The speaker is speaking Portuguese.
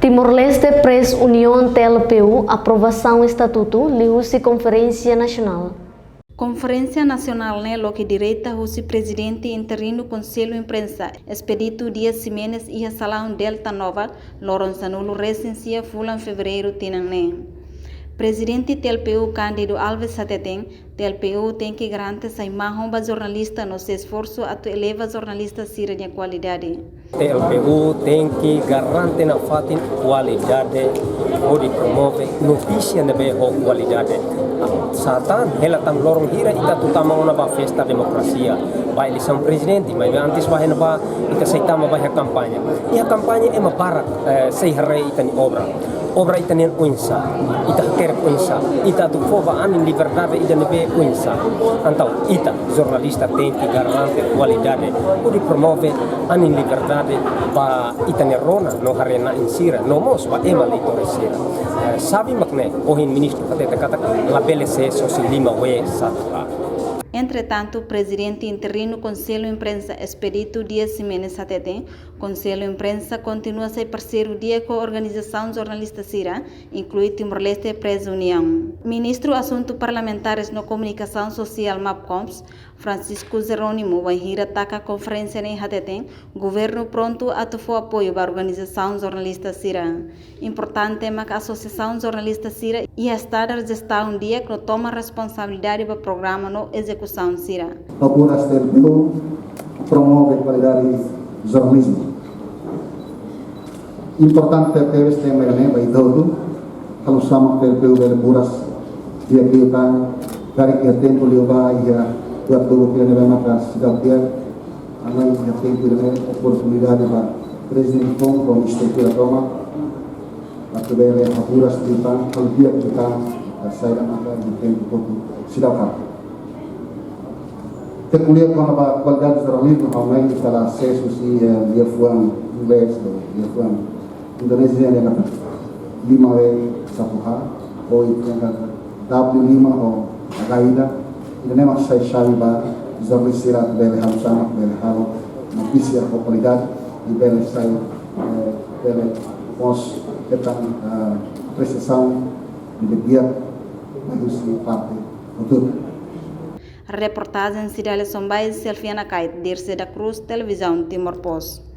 Timor-Leste Press União TLPU aprovação estatuto liu-se Conferência Nacional. Conferência Nacional lo que direita o presidente interino Conselho Imprensa expedito dia Simenes e a Salão Delta Nova Loronzanulo recensia fulan fevereiro tinangne. Presidente TLPU Cândido Alves Sateteng, TLPU tem que garantir a imagem do jornalista no seu esforço a elevar jornalista sira de qualidade. TLPU tem que garantir a qualidade ou promove notícia de boa qualidade. Satan, ela tam lorong hira ita tutama una ba festa demokrasia. Ba eleição presidente, mas antes ba hena ba ita saitama ba a campanha. E a campanha é uma para sei rei ita ni obra. Obra ita ni unsa, ita quer unsa, ita tu fova anin liberdade ita ni be unsa. Então, ita jornalista tem que garantir qualidade, ou promove anin liberdade ba ita ni rona no harena insira, no mos ba ema leitore sira. Sabe makne, ohin ministro kata la PLC sosi lima we satra. Entretanto, presidente interino Conselho Imprensa expedito Dias Simenes Sateteng, Conselho Imprensa continua a ser parceiro dia com a organização jornalista Sira, inclui Timor-Leste Press União. Ministro Assuntos Parlamentares no Comunicação Social MAPCOMS, Francisco Jerônimo Banhira ataca a conferência em Hateteng, governo pronto a tofor apoio para a organização jornalista Sira. Importante é que a Associação Jornalista Sira e a Estado registra dia que toma responsabilidade para o programa no execução Sira. A Buras TLPU promove qualidade de jornalismo. Importante TLPU este tema é todo. Kalau sama TLPU dari Buras dia kiukan dari dia tempo liuba ia buat tubuh kita dalam mata sidang dia angai dia tempo dengan oportunidade para presiden com estrutura toma atau dari Buras kita kalau dia kita saya mata di tempo sidang. Terkuliah com a qualidade de jornalismo, aumenta pela acesso se dia fuan inglês, dia fuan Indonesia yang kata 5 sapuha, ou yang kata W5 ou Gaida, ini memang saya syari ba jornalisira bele hal sama bele hal notícia com qualidade e bele saya bele pos tentang prestação de dia manusia parte untuk. Reportagem Cidade Sombais, Selfiana Kait, Dirce da Cruz, Televisão Timor Post.